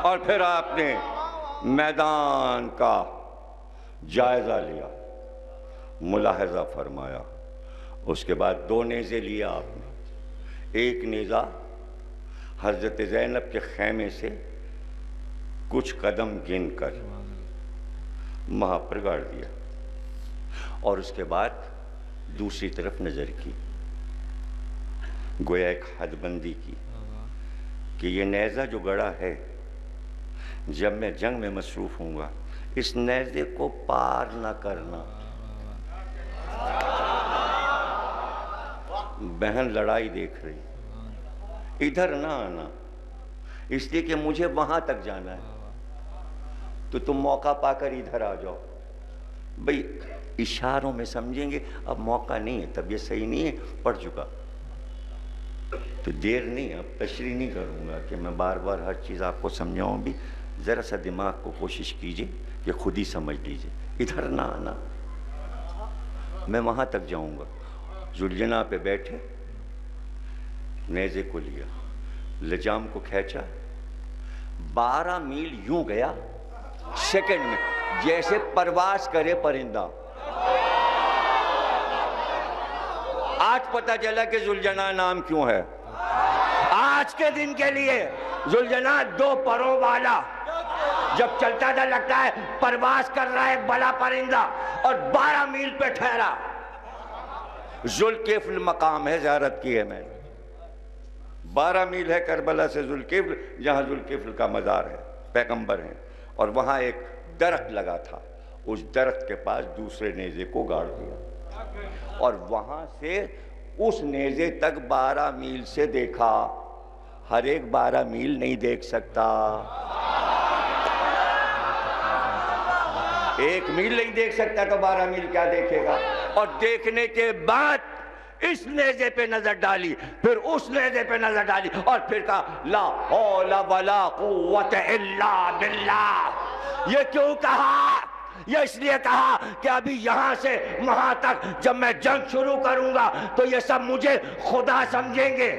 और फिर आपने मैदान का जायजा लिया, मुलाहजा फरमाया। उसके बाद 2 नेज़े लिया आपने। एक नेज़ा हज़रत ज़ैनब के खैमे से कुछ कदम गिन कर वहाँ पर गाड़ दिया, और उसके बाद दूसरी तरफ नज़र की, गोया एक हदबंदी की कि ये नेज़ा जो गड़ा है, जब मैं जंग में मसरूफ़ हूँगा इस नेज़े को पार न करना। बहन लड़ाई देख रही, इधर ना आना, इसलिए कि मुझे वहाँ तक जाना है, तो तुम मौका पाकर इधर आ जाओ। भाई इशारों में समझेंगे, अब मौका नहीं है, तब ये सही नहीं है, पड़ चुका। तो देर नहीं, अब तशरीह नहीं करूँगा कि मैं बार बार हर चीज़ आपको समझाऊँ भी। ज़रा सा दिमाग को कोशिश कीजिए कि खुद ही समझ लीजिए। इधर ना आना, मैं वहाँ तक जाऊँगा। जुलजना पे बैठे, नेज़े को लिया, लजाम को खींचा, 12 मील यूं गया सेकंड में, जैसे परवास करे परिंदा। आज पता चला कि जुलजना नाम क्यों है। आज के दिन के लिए जुलजना 2 परों वाला, जब चलता था लगता है परवास कर रहा है बड़ा परिंदा, और 12 मील पे ठहरा। जुल्किफ्ल मकाम है, ज़ियारत की है मैंने। 12 मील है करबला से जुल्किफ्ल, जहाँ जुल्किफ्ल का मज़ार है, पैगंबर हैं, और वहाँ एक दरख्त लगा था। उस दरख्त के पास दूसरे नेज़े को गाड़ दिया, और वहाँ से उस नेज़े तक 12 मील से देखा। हर एक 12 मील नहीं देख सकता, 1 मील नहीं देख सकता, तो 12 मील क्या देखेगा। और देखने के बाद इस नेज़े पे नजर डाली, फिर उस नेज़े पे नजर डाली, और फिर कहा ला हौला वला कुव्वत इल्ला बिल्लाह। ये क्यों कहा? ये इसलिए कहा कि अभी यहां से वहां तक जब मैं जंग शुरू करूंगा तो ये सब मुझे खुदा समझेंगे।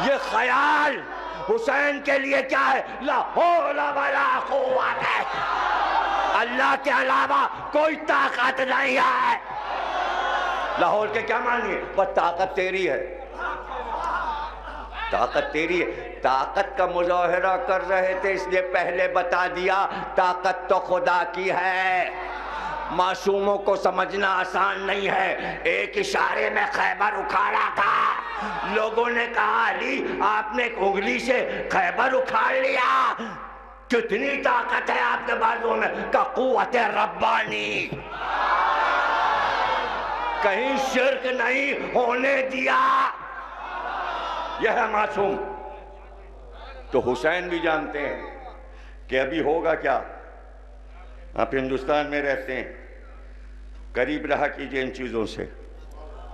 ये ख्याल हुसैन के लिए क्या है? ला हौला वला कुव्वत है, अल्लाह के अलावा कोई ताकत नहीं है। लाहौर के क्या मानिए, बस ताकत तेरी है, ताकत तेरी है। ताकत का मुजाहरा कर रहे थे, इसलिए पहले बता दिया ताकत तो खुदा की है। मासूमों को समझना आसान नहीं है। एक इशारे में खैबर उखाड़ा था, लोगों ने कहा अली आपने एक उंगली से खैबर उखाड़ लिया, कितनी ताकत है आपके बाजुओं में? का कुव्वत रब्बानी, कहीं शिर्क नहीं होने दिया। यह है मासूम। तो हुसैन भी जानते हैं कि अभी होगा क्या। आप हिंदुस्तान में रहते हैं, करीब रहा कीजिए इन चीज़ों से।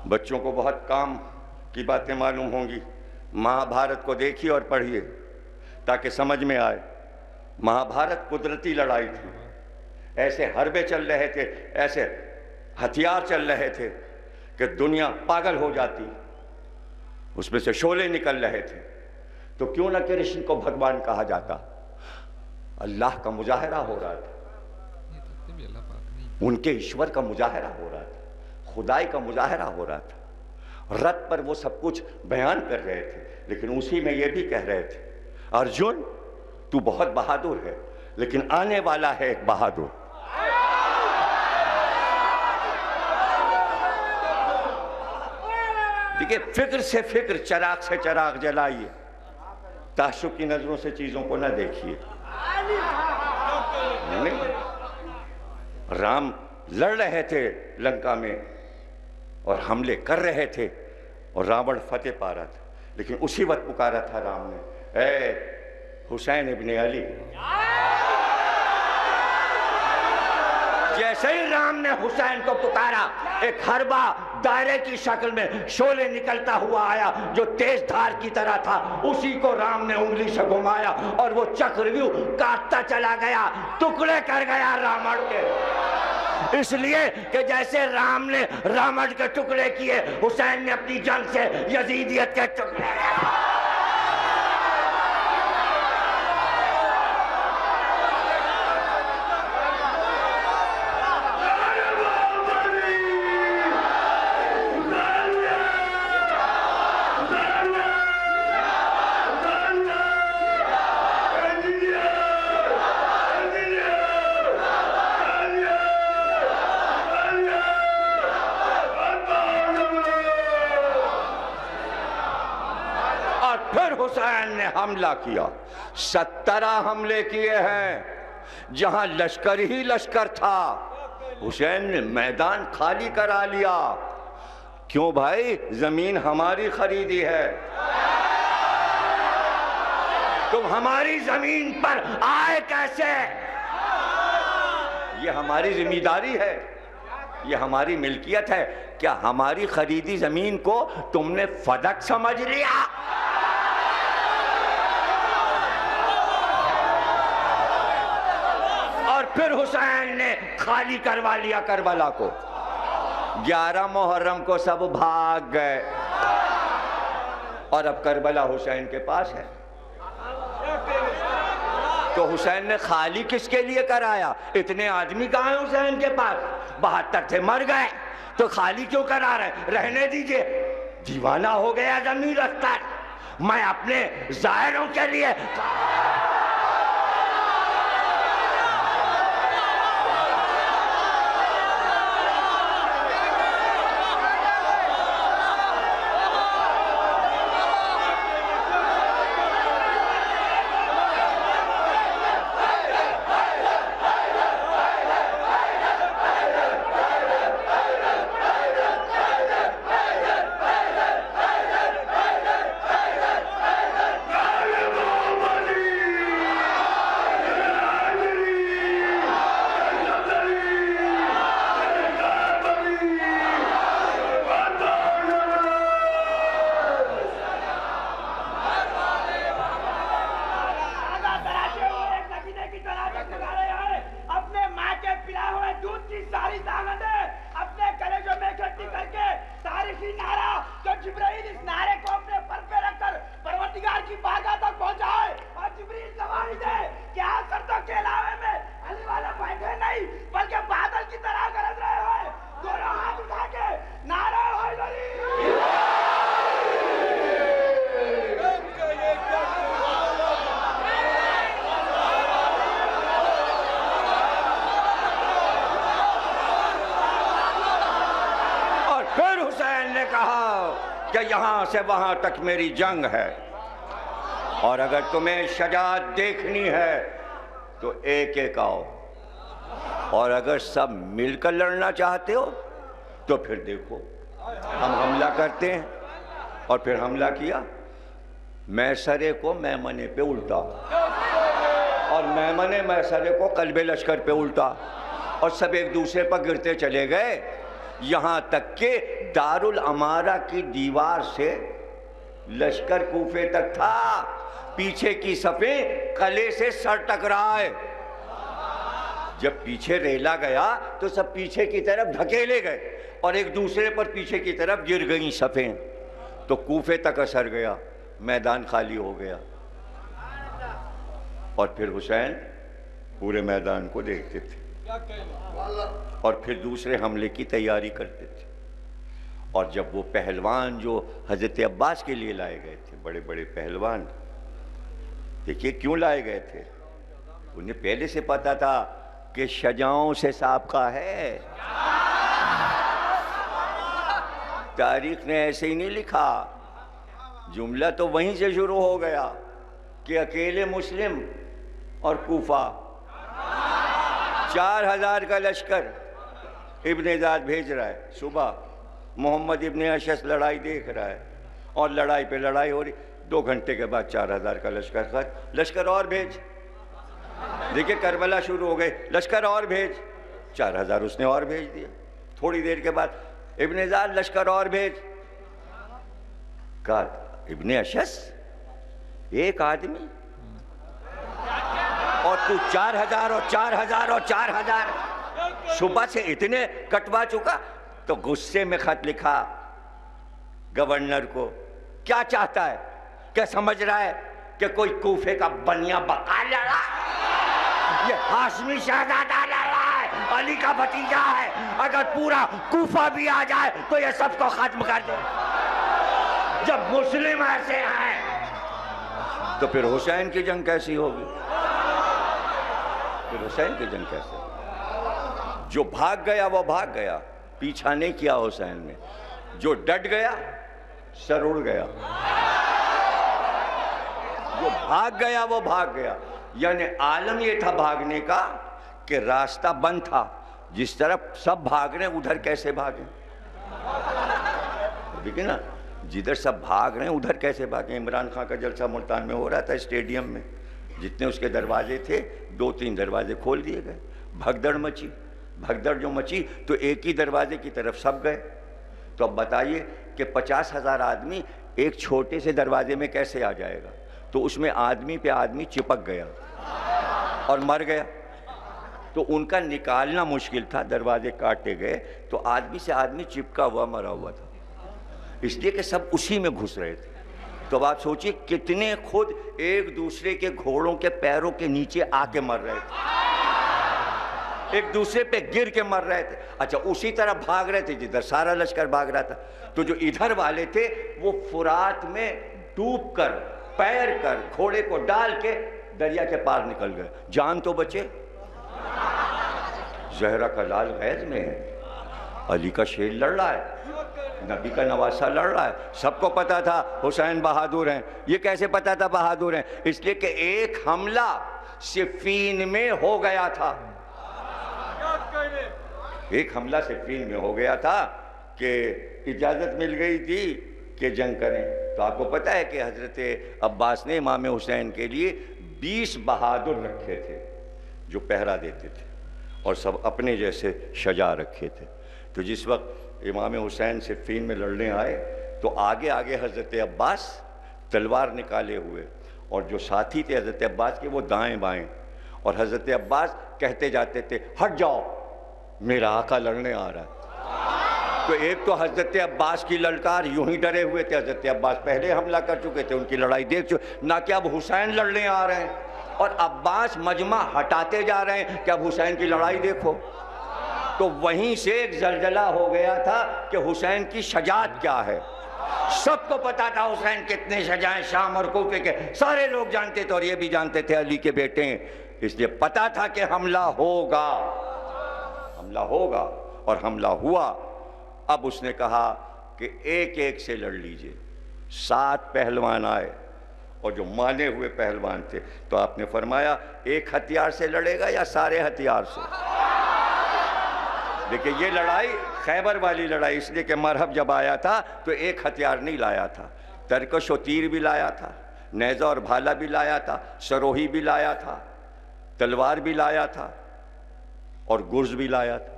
बच्चों को बहुत काम की बातें मालूम होंगी। महाभारत को देखिए और पढ़िए ताकि समझ में आए। महाभारत कुदरती लड़ाई थी, ऐसे हरबे चल रहे थे, ऐसे हथियार चल रहे थे कि दुनिया पागल हो जाती, उसमें से शोले निकल रहे थे। तो क्यों न कृष्ण को भगवान कहा जाता। अल्लाह का मुजाहरा हो रहा था, उनके ईश्वर का मुजाहरा हो रहा था, खुदाई का मुजाहरा हो रहा था। रथ पर वो सब कुछ बयान कर रहे थे, लेकिन उसी में ये भी कह रहे थे अर्जुन तू बहुत बहादुर है, लेकिन आने वाला है एक बहादुर। देखिए, फिक्र से फिक्र, चराग से चराग जलाइए, ताशुब की नजरों से चीजों को न देखिए। राम लड़ रहे थे लंका में और हमले कर रहे थे और रावण फतेह पा रहा था, लेकिन उसी वक्त पुकारा था राम ने, ए हुसैन इब्ने अली। जैसे ही राम ने हुसैन को पुकारा, एक हरबा दायरे की शक्ल में शोले निकलता हुआ आया जो तेज धार की तरह था। उसी को राम ने उंगली से घुमाया और वो चक्रव्यूह काटता चला गया, टुकड़े कर गया रावण के। इसलिए कि जैसे राम ने रावण के टुकड़े किए, हुसैन ने अपनी जंग से यजीदियत के टुकड़े। हमला किया। 17 हमले किए हैं जहां लश्कर ही लश्कर था। हुसैन ने मैदान खाली करा लिया। क्यों भाई? जमीन हमारी खरीदी है। तुम हमारी जमीन पर आए कैसे? ये हमारी जिम्मेदारी है, ये हमारी मिल्कियत है। क्या हमारी खरीदी जमीन को तुमने फदक समझ लिया? और फिर हुसैन ने खाली करवा लिया करबला को। 11 मुहर्रम को सब भाग गए और अब करबला हुसैन के पास है। तो हुसैन ने खाली किसके लिए कराया? इतने आदमी कहाँ हैं हुसैन के पास? 72 थे, मर गए, तो खाली क्यों करा रहे? रहने दीजिए। दीवाना हो गया जमीर अख्तर। मैं अपने जायरों के लिए यहां से वहां तक मेरी जंग है, और अगर तुम्हें शजाअत देखनी है तो एक एक आओ, और अगर सब मिलकर लड़ना चाहते हो तो फिर देखो हम हमला करते हैं। और फिर हमला किया, मैसरे को मैमने पे उल्टा, और मैमने मैसरे को कल्बे लश्कर पे उल्टा, और सब एक दूसरे पर गिरते चले गए। यहां तक के दारुल अमारा की दीवार से लश्कर कूफे तक था। पीछे की सफें कले से सर टकराए। जब पीछे रेला गया तो सब पीछे की तरफ धकेले गए और एक दूसरे पर पीछे की तरफ गिर गई सफें। तो कूफे तक असर गया, मैदान खाली हो गया। और फिर हुसैन पूरे मैदान को देखते थे और फिर दूसरे हमले की तैयारी करते थे। और जब वो पहलवान जो हजरत अब्बास के लिए लाए गए थे, बड़े बड़े पहलवान, देखिए क्यों लाए गए थे? उन्हें पहले से पता था कि शजाओं से साबका है। तारीख ने ऐसे ही नहीं लिखा, जुमला तो वहीं से शुरू हो गया कि अकेले मुस्लिम और कूफा 4000 का लश्कर इब्ने ज़ाद भेज रहा है। सुबह मोहम्मद इब्ने अशस लड़ाई देख रहा है और लड़ाई पे लड़ाई हो रही। 2 घंटे के बाद 4000 का लश्कर खत्म। लश्कर और भेज। देखिए करबला शुरू हो गए, लश्कर और भेज। 4000 उसने और भेज दिया। थोड़ी देर के बाद इब्ने ज़ाद लश्कर और भेज। कहा इब्ने अशस एक आदमी और तू 4000 और 4000 और 4000। सुबह से इतने कटवा चुका। तो गुस्से में खत लिखा गवर्नर को। क्या चाहता है? क्या समझ रहा है कि कोई कूफे का बनिया बका लड़ा? ये हाशमी शहजादा लड़ा है, अली का भतीजा है। अगर पूरा कूफा भी आ जाए तो ये सबको खत्म कर दे। जब मुस्लिम ऐसे हैं तो फिर हुसैन की जंग कैसी होगी? फिर हुसैन की जंग कैसे? जो भाग गया वो भाग गया, पीछा नहीं किया हुसैन ने। जो डट गया सर उड़ गया। जो भाग गया वो भाग गया। यानी आलम ये था भागने का कि रास्ता बंद था, जिस तरफ सब भाग रहे हैं उधर कैसे भागे, ठीक है ना, जिधर सब भाग रहे हैं उधर कैसे भागे। इमरान खान का जलसा मुल्तान में हो रहा था, स्टेडियम में जितने उसके दरवाजे थे 2-3 दरवाजे खोल दिए गए। भगदड़ मची, भगदड़ जो मची तो एक ही दरवाजे की तरफ सब गए। तो अब बताइए कि 50,000 आदमी एक छोटे से दरवाजे में कैसे आ जाएगा। तो उसमें आदमी पे आदमी चिपक गया और मर गया, तो उनका निकालना मुश्किल था, दरवाजे काटे गए तो आदमी से आदमी चिपका हुआ मरा हुआ था, इसलिए कि सब उसी में घुस रहे थे। तो अब आप सोचिए कितने खुद एक दूसरे के घोड़ों के पैरों के नीचे आके मर रहे थे, एक दूसरे पे गिर के मर रहे थे। अच्छा, उसी तरह भाग रहे थे जिधर सारा लश्कर भाग रहा था। तो जो इधर वाले थे वो फुरात में डूब कर पैर कर घोड़े को डाल के दरिया के पार निकल गए, जान तो बचे। जहरा का लाल गैज में है, अली का शेर लड़ रहा है, नबी का नवासा लड़ रहा है। सबको पता था हुसैन बहादुर हैं। ये कैसे पता था बहादुर हैं? इसलिए कि एक हमला सिफ़ीन में हो गया था, एक हमला सिफ़ीन में हो गया था कि इजाज़त मिल गई थी कि जंग करें। तो आपको पता है कि हज़रत अब्बास ने इमाम हुसैन के लिए 20 बहादुर रखे थे जो पहरा देते थे, और सब अपने जैसे शजा रखे थे। तो जिस वक्त इमाम हुसैन सिफ़ीन में लड़ने आए तो आगे आगे हज़रत अब्बास तलवार निकाले हुए, और जो साथी थे हज़रत अब्बास के वो दाएं बाएं, और हज़रत अब्बास कहते जाते थे हट जाओ मेरा आका लड़ने आ रहा है। तो एक तो हज़रत अब्बास की ललकार, यूं ही डरे हुए थे। हज़रत अब्बास पहले हमला कर चुके थे, उनकी लड़ाई देख चुके, ना कि अब हुसैन लड़ने आ रहे हैं, और अब्बास मजमा हटाते जा रहे हैं कि अब हुसैन की लड़ाई देखो। तो वहीं से एक जलजला हो गया था कि हुसैन की शजात क्या है। सबको पता था हुसैन कितने शजाएं, शाम और कूफे के सारे लोग जानते थे, और ये भी जानते थे अली के बेटे हैं, इसलिए पता था कि हमला होगा, हमला होगा, और हमला हुआ। अब उसने कहा कि एक एक से लड़ लीजिए। 7 पहलवान आए, और जो माने हुए पहलवान थे, तो आपने फरमाया एक हथियार से लड़ेगा या सारे हथियार से। देखिए ये लड़ाई खैबर वाली लड़ाई, इसलिए कि मरहब जब आया था तो एक हथियार नहीं लाया था, तरकश और तीर भी लाया था, नेज़ा और भाला भी लाया था, सरोही भी लाया था, तलवार भी लाया था, और गुर्ज भी लाया था।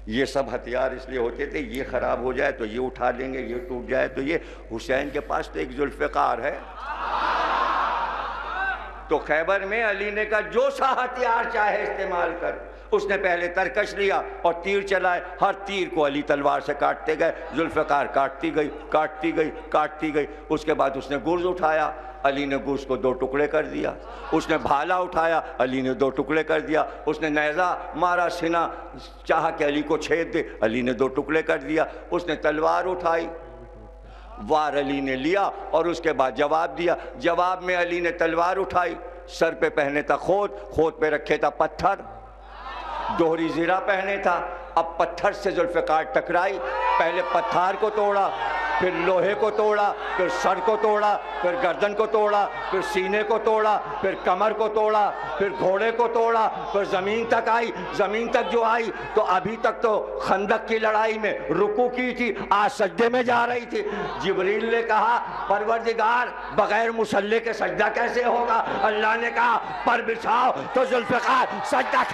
ये सब हथियार इसलिए होते थे ये ख़राब हो जाए तो ये उठा लेंगे, ये टूट जाए तो ये। हुसैन के पास तो एक जुल्फ़िकार है। तो खैबर में अली ने कहा जो सा हथियार चाहे इस्तेमाल कर। उसने पहले तरकश लिया और तीर चलाए, हर तीर को अली तलवार से काटते गए, जुल्फ़िकार काटती गई काटती गई काटती गई। उसके बाद उसने गुर्ज उठाया, अली ने गुर्ज को 2 टुकड़े कर दिया। उसने भाला उठाया, अली ने 2 टुकड़े कर दिया। उसने नेज़ा मारा, सीना चाहा कि अली को छेद दे, अली ने 2 टुकड़े कर दिया। उसने तलवार उठाई, वार अली ने लिया, और उसके बाद जवाब दिया। जवाब में अली ने तलवार उठाई, सर पे पहने था खोद, खोद पे रखे था पत्थर, दोहरी ज़िरा पहने था। अब पत्थर से जुल्फ़िकार टकराई, पहले पत्थर को तोड़ा, फिर लोहे को तोड़ा, फिर सर को तोड़ा, फिर गर्दन को तोड़ा, फिर सीने को तोड़ा, फिर कमर को तोड़ा, फिर घोड़े को तोड़ा, फिर ज़मीन तक आई। ज़मीन तक जो आई तो अभी तक तो खंदक की लड़ाई में रुकू की थी, आज सजदे में जा रही थी। जिब्रील ने कहा परवरदिगार बगैर मुसल्ले के सजदा कैसे होगा? अल्लाह ने कहा पर बिछाओ, तो जुल्फ़िकार सजदा।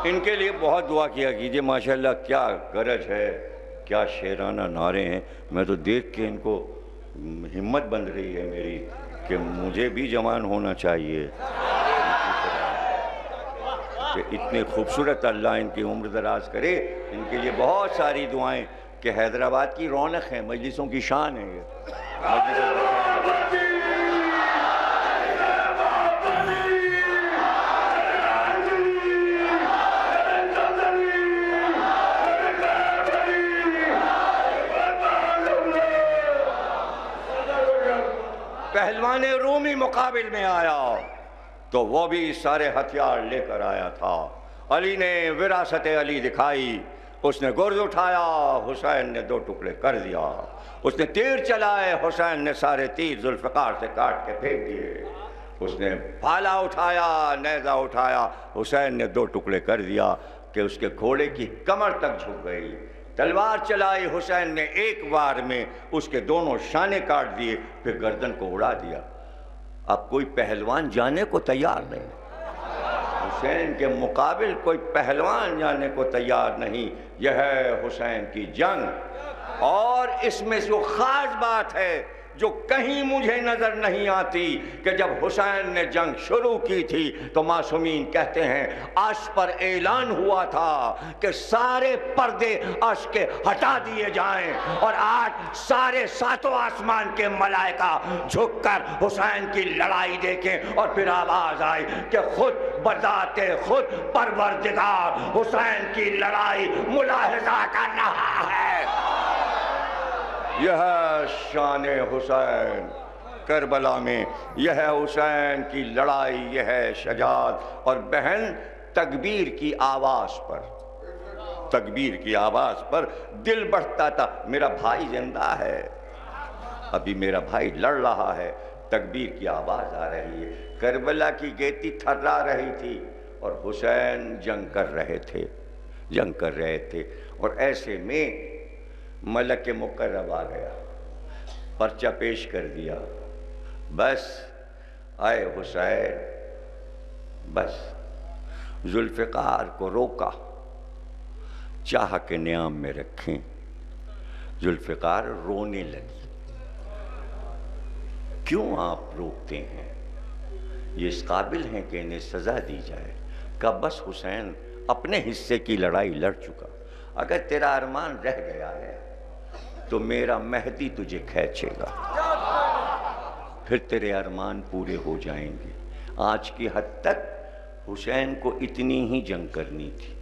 इनके लिए बहुत दुआ किया कीजिए। माशाल्लाह क्या गरज है, क्या शेराना नारे हैं। मैं तो देख के इनको हिम्मत बन रही है मेरी कि मुझे भी जवान होना चाहिए। कि इतने खूबसूरत अल्लाह इनकी उम्र दराज करे। इनके लिए बहुत सारी दुआएं कि हैदराबाद की रौनक है, मजलिसों की शान है ये। पहलवान रूमी मुकाबिल में आया तो वो भी सारे हथियार लेकर आया था। अली ने विरासत अली दिखाई, उसने गुर्ज उठाया, हुसैन ने 2 टुकड़े कर दिया। उसने तीर चलाए, हुसैन ने सारे तीर जुल्फ़िकार से काट के फेंक दिए। उसने भाला उठाया, नेज़ा उठाया, हुसैन ने 2 टुकड़े कर दिया कि उसके घोड़े की कमर तक झुक गई। तलवार चलाई, हुसैन ने एक बार में उसके दोनों शाने काट दिए, फिर गर्दन को उड़ा दिया। अब कोई पहलवान जाने को तैयार नहीं, हुसैन के मुकाबिल कोई पहलवान जाने को तैयार नहीं। यह है हुसैन की जंग। और इसमें जो खास बात है जो कहीं मुझे नजर नहीं आती कि जब हुसैन ने जंग शुरू की थी तो मासूमीन कहते हैं अर्श पर ऐलान हुआ था कि सारे पर्दे अर्श के हटा दिए जाएं और आज सारे 7 आसमान के मलाइका झुककर हुसैन की लड़ाई देखें। और फिर आवाज आई कि खुद बजाते खुद परवरदिगार हुसैन की लड़ाई मुलाहिजा कर रहा है। यह शान हुसैन करबला में, यह हुसैन की लड़ाई, यह शजात। और बहन तकबीर की आवाज़ पर, तकबीर की आवाज़ पर दिल बढ़ता था, मेरा भाई जिंदा है, अभी मेरा भाई लड़ रहा है। तकबीर की आवाज़ आ रही है, करबला की गेती थर्रा रही थी और हुसैन जंग कर रहे थे, जंग कर रहे थे। और ऐसे में मलक मुकर्रब आ गया, पर्चा पेश कर दिया, बस आए हुसैन, बस जुल्फ़िकार को रोका, चाह के न्याम में रखें। जुल्फ़िकार रोने लगी, क्यों आप रोकते हैं, ये इस काबिल हैं कि इन्हें सज़ा दी जाए। का बस हुसैन अपने हिस्से की लड़ाई लड़ चुका, अगर तेरा अरमान रह गया है तो मेरा मेहदी तुझे खींचेगा, फिर तेरे अरमान पूरे हो जाएंगे। आज की हद तक हुसैन को इतनी ही जंग करनी थी।